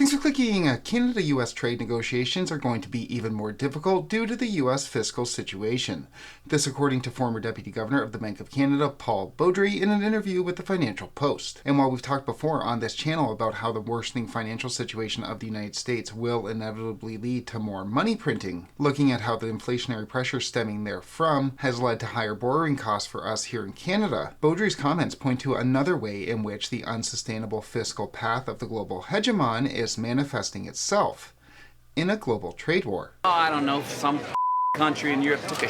Thanks for clicking. Canada-US trade negotiations are going to be even more difficult due to the US fiscal situation. This according to former Deputy Governor of the Bank of Canada, Paul Beaudry, in an interview with the Financial Post. And while we've talked before on this channel about how the worsening financial situation of the United States will inevitably lead to more money printing, looking at how the inflationary pressure stemming therefrom has led to higher borrowing costs for us here in Canada, Beaudry's comments point to another way in which the unsustainable fiscal path of the global hegemon is manifesting itself in a global trade war. I don't know, some country in Europe took a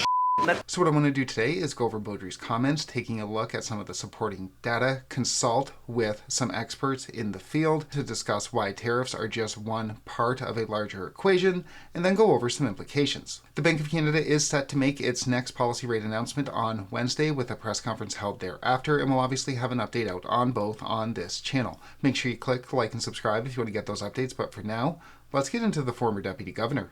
So what I want to do today is go over Beaudry's comments, taking a look at some of the supporting data, consult with some experts in the field to discuss why tariffs are just one part of a larger equation, and then go over some implications. The Bank of Canada is set to make its next policy rate announcement on Wednesday with a press conference held thereafter, and we'll obviously have an update out on both on this channel. Make sure you click like and subscribe if you want to get those updates, but for now, let's get into the former Deputy Governor.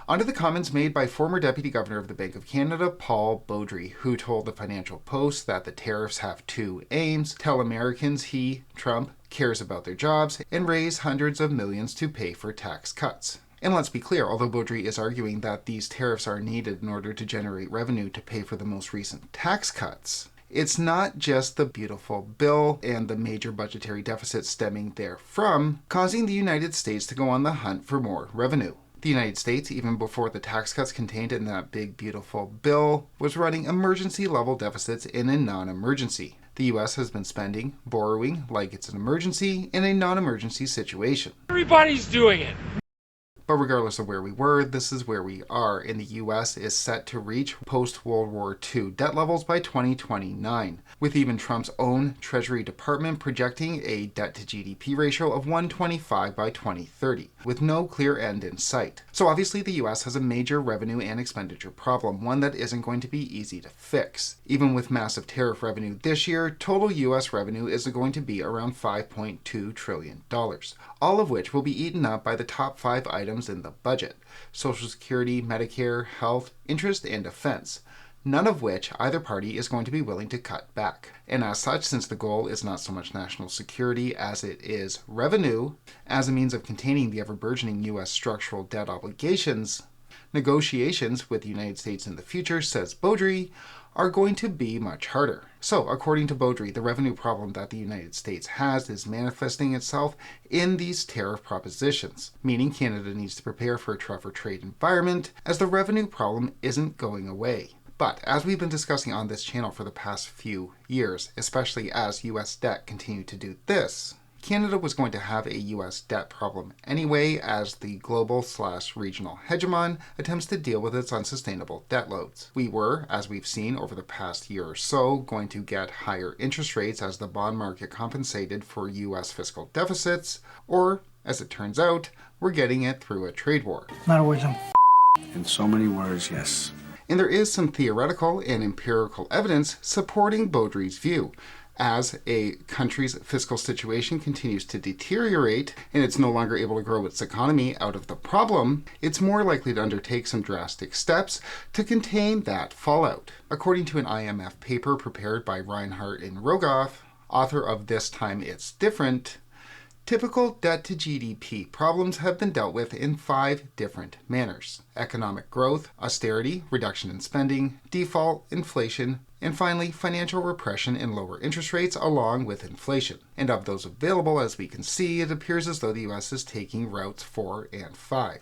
On to the comments made by former Deputy Governor of the Bank of Canada, Paul Beaudry, who told the Financial Post that the tariffs have two aims: tell Americans he, Trump, cares about their jobs, and raise hundreds of millions to pay for tax cuts. And let's be clear, although Beaudry is arguing that these tariffs are needed in order to generate revenue to pay for the most recent tax cuts, it's not just the beautiful bill and the major budgetary deficit stemming therefrom causing the United States to go on the hunt for more revenue. The United States, even before the tax cuts contained in that big, beautiful bill, was running emergency-level deficits in a non-emergency. The U.S. has been spending, borrowing like it's an emergency in a non-emergency situation. Everybody's doing it. But regardless of where we were, this is where we are, and the U.S. is set to reach post-World War II debt levels by 2029, with even Trump's own Treasury Department projecting a debt-to-GDP ratio of 125 by 2030, with no clear end in sight. So obviously the U.S. has a major revenue and expenditure problem, one that isn't going to be easy to fix. Even with massive tariff revenue this year, total U.S. revenue is going to be around $5.2 trillion, all of which will be eaten up by the top 5 items in the budget: Social Security, Medicare, health, interest, and defense, none of which either party is going to be willing to cut back. And as such, since the goal is not so much national security as it is revenue, as a means of containing the ever-burgeoning U.S. structural debt obligations, negotiations with the United States in the future, says Beaudry, are going to be much harder. So, according to Beaudry, the revenue problem that the United States has is manifesting itself in these tariff propositions, meaning Canada needs to prepare for a tougher trade environment, as the revenue problem isn't going away. But as we've been discussing on this channel for the past few years, especially as U.S. debt continued to do this, Canada was going to have a U.S. debt problem anyway as the global/regional hegemon attempts to deal with its unsustainable debt loads. We were, as we've seen over the past year or so, going to get higher interest rates as the bond market compensated for U.S. fiscal deficits, or, as it turns out, we're getting it through a trade war. Not a word, In so many words, yes. And there is some theoretical and empirical evidence supporting Beaudry's view. As a country's fiscal situation continues to deteriorate and it's no longer able to grow its economy out of the problem, it's more likely to undertake some drastic steps to contain that fallout. According to an IMF paper prepared by Reinhardt and Rogoff, author of This Time It's Different, typical debt-to-GDP problems have been dealt with in 5 different manners: economic growth, austerity, reduction in spending, default, inflation, and finally, financial repression and lower interest rates along with inflation. And of those available, as we can see, it appears as though the U.S. is taking routes 4 and 5.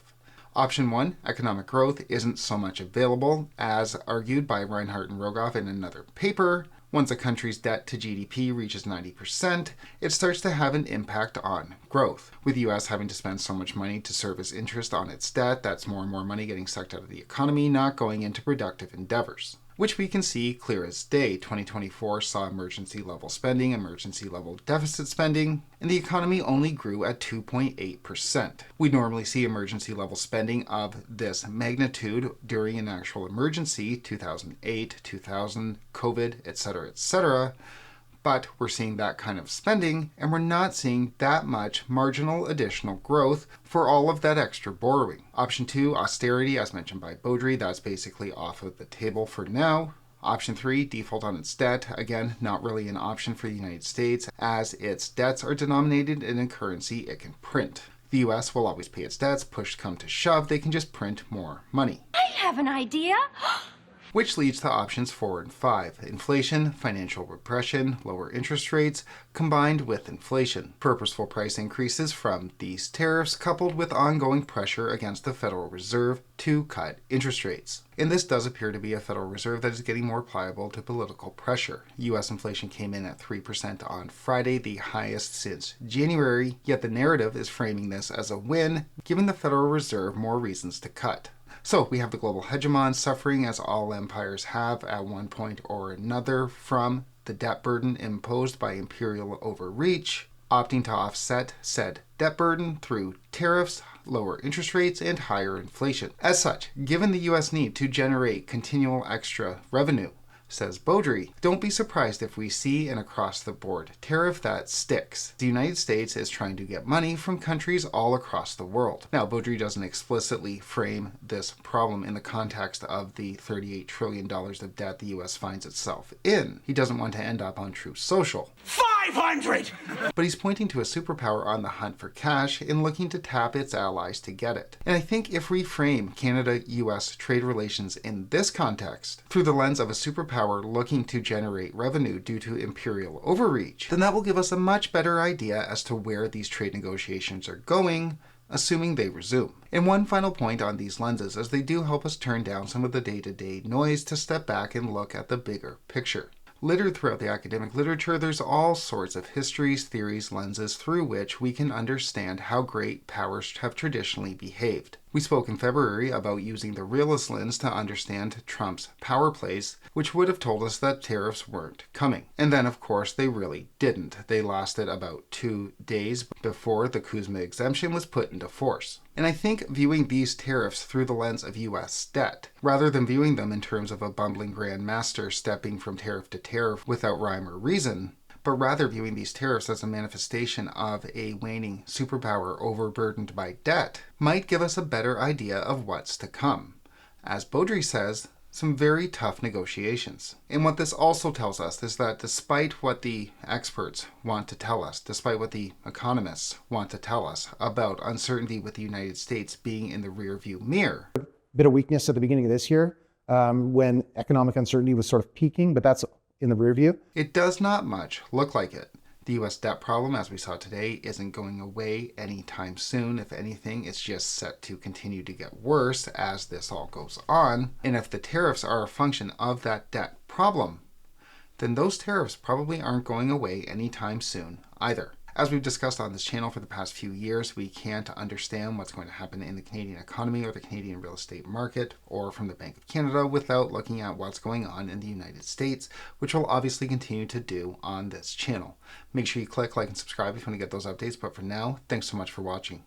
Option 1, economic growth, isn't so much available, as argued by Reinhardt and Rogoff in another paper. Once a country's debt to GDP reaches 90%, it starts to have an impact on growth. With the U.S. having to spend so much money to service interest on its debt, that's more and more money getting sucked out of the economy, not going into productive endeavors, which we can see clear as day. 2024 saw emergency level spending, emergency level deficit spending, and the economy only grew at 2.8%. We normally see emergency level spending of this magnitude during an actual emergency, 2008, 2000, COVID, etc., but we're seeing that kind of spending, and we're not seeing that much marginal additional growth for all of that extra borrowing. Option 2, austerity, as mentioned by Beaudry, that's basically off of the table for now. Option 3, default on its debt. Again, not really an option for the United States, as its debts are denominated in a currency it can print. The US will always pay its debts. Push come to shove, they can just print more money. I have an idea. Which leads to options 4 and 5. Inflation, financial repression, lower interest rates, combined with inflation. Purposeful price increases from these tariffs, coupled with ongoing pressure against the Federal Reserve to cut interest rates. And this does appear to be a Federal Reserve that is getting more pliable to political pressure. U.S. inflation came in at 3% on Friday, the highest since January, yet the narrative is framing this as a win, giving the Federal Reserve more reasons to cut. So we have the global hegemon suffering, as all empires have at one point or another, from the debt burden imposed by imperial overreach, opting to offset said debt burden through tariffs, lower interest rates, and higher inflation. As such, given the U.S. need to generate continual extra revenue, says Beaudry, don't be surprised if we see an across-the-board tariff that sticks. The United States is trying to get money from countries all across the world. Now, Beaudry doesn't explicitly frame this problem in the context of the $38 trillion of debt the U.S. finds itself in. He doesn't want to end up on Truth Social. 500! But he's pointing to a superpower on the hunt for cash and looking to tap its allies to get it. And I think if we frame Canada-U.S. trade relations in this context, through the lens of a superpower looking to generate revenue due to imperial overreach, then that will give us a much better idea as to where these trade negotiations are going, assuming they resume. And one final point on these lenses, as they do help us turn down some of the day-to-day noise to step back and look at the bigger picture. Littered throughout the academic literature, there's all sorts of histories, theories, lenses through which we can understand how great powers have traditionally behaved. We spoke in February about using the realist lens to understand Trump's power plays, which would have told us that tariffs weren't coming. And then, of course, they really didn't. They lasted about 2 days before the Kuzma exemption was put into force. And I think viewing these tariffs through the lens of U.S. debt, rather than viewing them in terms of a bumbling grandmaster stepping from tariff to tariff without rhyme or reason, but rather viewing these tariffs as a manifestation of a waning superpower overburdened by debt, might give us a better idea of what's to come. As Beaudry says, some very tough negotiations. And what this also tells us is that despite what the experts want to tell us, despite what the economists want to tell us about uncertainty with the United States being in the rearview mirror. Bit of weakness at the beginning of this year when economic uncertainty was sort of peaking, but that's in the rear view. It does not much look like it. The U.S. debt problem, as we saw today, isn't going away anytime soon. If anything, it's just set to continue to get worse as this all goes on. And if the tariffs are a function of that debt problem, then those tariffs probably aren't going away anytime soon either. As we've discussed on this channel for the past few years, we can't understand what's going to happen in the Canadian economy or the Canadian real estate market or from the Bank of Canada without looking at what's going on in the United States, which we'll obviously continue to do on this channel. Make sure you click like and subscribe if you want to get those updates, but for now, thanks so much for watching.